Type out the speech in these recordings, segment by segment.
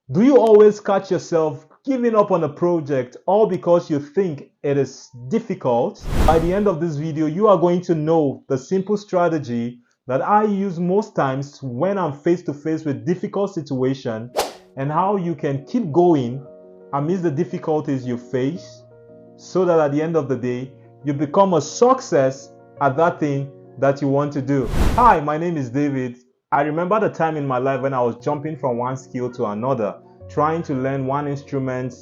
Do you always catch yourself giving up on a project all because you think it is difficult? By the end of this video, you are going to know the simple strategy that I use most times when I'm face to face with difficult situation and how you can keep going amidst the difficulties you face so that at the end of the day, you become a success at that thing that you want to do. Hi, my name is David. I remember the time in my life when I was jumping from one skill to another, trying to learn one instrument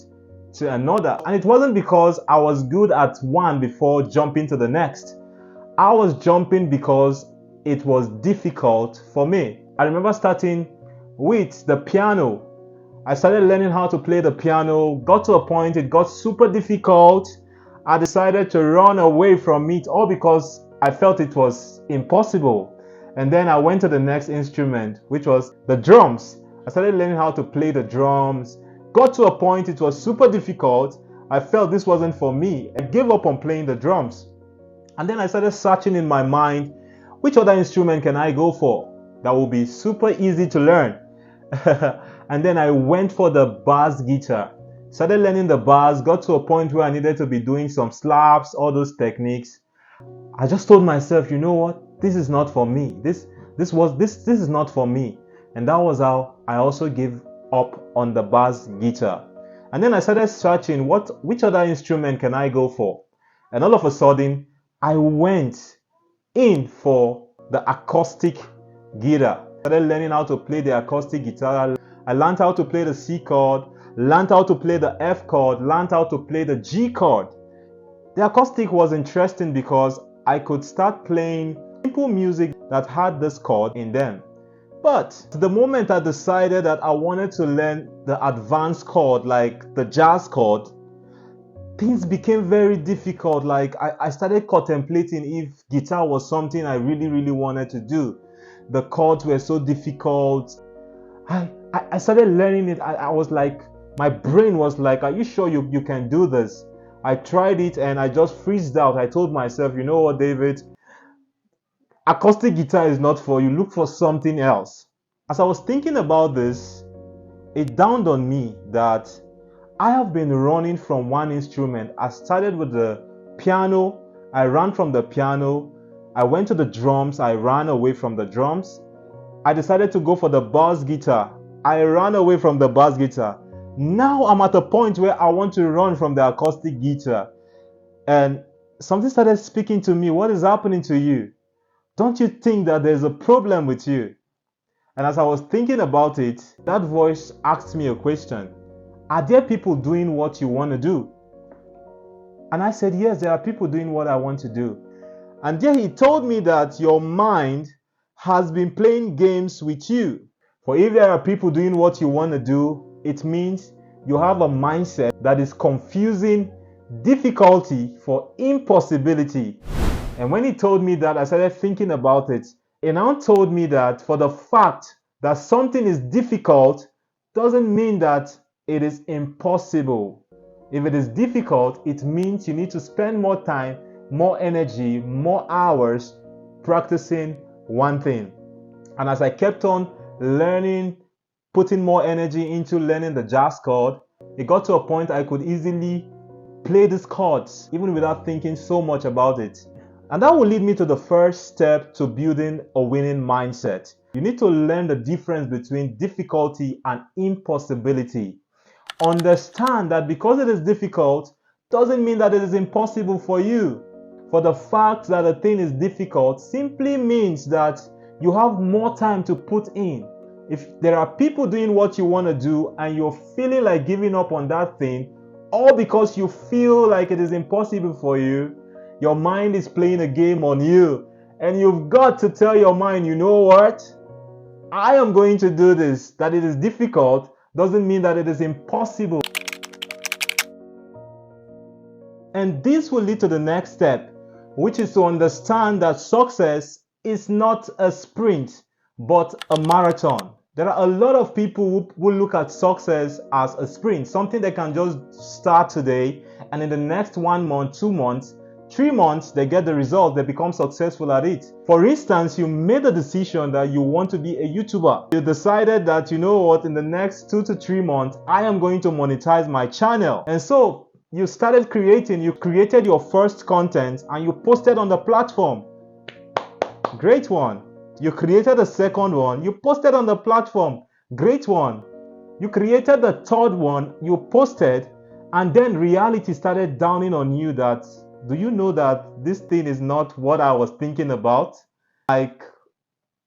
to another. And it wasn't because I was good at one before jumping to the next. I was jumping because it was difficult for me. I remember starting with the piano. I started learning how to play the piano, got to a point it got super difficult. I decided to run away from it all because I felt it was impossible. And then I went to the next instrument, which was the drums. I started learning how to play the drums. Got to a point it was super difficult. I felt this wasn't for me. I gave up on playing the drums. And then I started searching in my mind, which other instrument can I go for that will be super easy to learn? And then I went for the bass guitar. Started learning the bass, got to a point where I needed to be doing some slaps, all those techniques. I just told myself, you know what? This is not for me. This is not for me. And that was how I also gave up on the bass guitar. And then I started searching which other instrument can I go for? And all of a sudden, I went in for the acoustic guitar. I started learning how to play the acoustic guitar. I learned how to play the C chord, learned how to play the F chord, learned how to play the G chord. The acoustic was interesting because I could start playing simple music that had this chord in them. But the moment I decided that I wanted to learn the advanced chord, like the jazz chord, things became very difficult. Like I started contemplating if guitar was something I really wanted to do. The chords were so difficult. I started learning it. I was like, my brain was like, are you sure you can do this? I tried it and I just freezed out. I told myself, you know what, David? Acoustic guitar is not for you. Look for something else. As I was thinking about this, it dawned on me that I have been running from one instrument. I started with the piano. I ran from the piano. I went to the drums. I ran away from the drums. I decided to go for the bass guitar. I ran away from the bass guitar. Now I'm at a point where I want to run from the acoustic guitar. And something started speaking to me. What is happening to you? Don't you think that there's a problem with you? And as I was thinking about it, that voice asked me a question. Are there people doing what you want to do? And I said, yes, there are people doing what I want to do. And then he told me that your mind has been playing games with you. For if there are people doing what you want to do, it means you have a mindset that is confusing difficulty for impossibility. And when he told me that, I started thinking about it. He now told me that for the fact that something is difficult doesn't mean that it is impossible. If it is difficult, it means you need to spend more time, more energy, more hours practicing one thing. And as I kept on learning, putting more energy into learning the jazz chord, it got to a point I could easily play these chords even without thinking so much about it. And that will lead me to the first step to building a winning mindset. You need to learn the difference between difficulty and impossibility. Understand that because it is difficult doesn't mean that it is impossible for you. For the fact that a thing is difficult simply means that you have more time to put in. If there are people doing what you want to do and you're feeling like giving up on that thing, all because you feel like it is impossible for you, your mind is playing a game on you. And you've got to tell your mind, you know what? I am going to do this. That it is difficult doesn't mean that it is impossible. And this will lead to the next step, which is to understand that success is not a sprint, but a marathon. There are a lot of people who look at success as a sprint, something they can just start today, and in the next 1 month, 2 months, 3 months, they get the result, they become successful at it. For instance, you made a decision that you want to be a YouTuber. You decided that, you know what, in the next 2 to 3 months, I am going to monetize my channel. And so you started creating, you created your first content and you posted on the platform. Great one. You created a second one, you posted on the platform. Great one. You created the third one, you posted, and then reality started dawning on you that, do you know that this thing is not what I was thinking about? Like,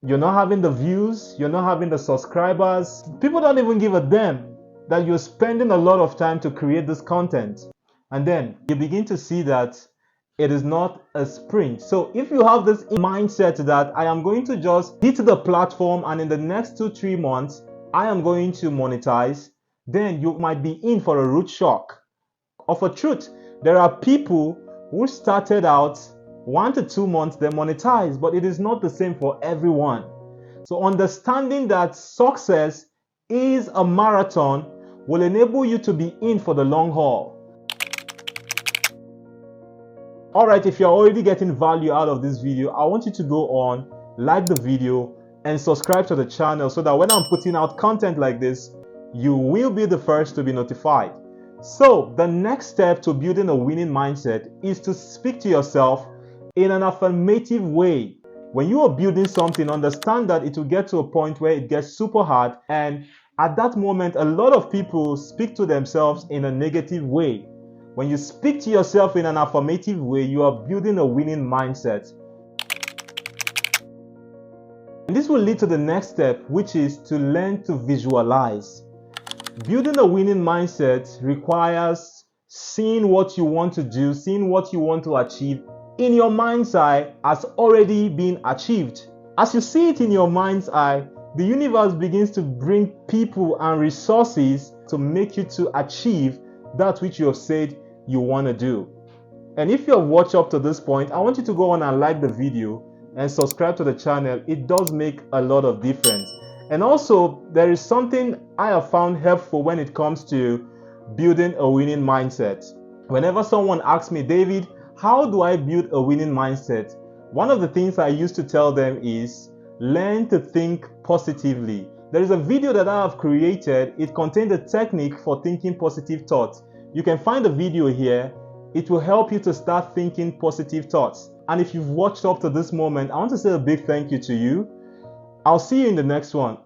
you're not having the views, you're not having the subscribers. People don't even give a damn that you're spending a lot of time to create this content. And then you begin to see that it is not a sprint. So if you have this mindset that I am going to just hit the platform and in the next 2-3 months, I am going to monetize, then you might be in for a rude shock. Of a truth, there are people who started out 1 to 2 months, they monetize, but it is not the same for everyone. So understanding that success is a marathon will enable you to be in for the long haul. Alright, if you're already getting value out of this video, I want you to go on, like the video, and subscribe to the channel so that when I'm putting out content like this, you will be the first to be notified. So the next step to building a winning mindset is to speak to yourself in an affirmative way. When you are building something, understand that it will get to a point where it gets super hard, and at that moment a lot of people speak to themselves in a negative way. When you speak to yourself in an affirmative way, you are building a winning mindset. And this will lead to the next step, which is to learn to visualize. Building a winning mindset requires seeing what you want to do, seeing what you want to achieve in your mind's eye as already been achieved. As you see it in your mind's eye, the universe begins to bring people and resources to make you to achieve that which you have said you want to do. And if you have watched up to this point, I want you to go on and like the video and subscribe to the channel. It does make a lot of difference. And also, there is something I have found helpful when it comes to building a winning mindset. Whenever someone asks me, David, how do I build a winning mindset? One of the things I used to tell them is learn to think positively. There is a video that I have created. It contains a technique for thinking positive thoughts. You can find the video here. It will help you to start thinking positive thoughts. And if you've watched up to this moment, I want to say a big thank you to you. I'll see you in the next one.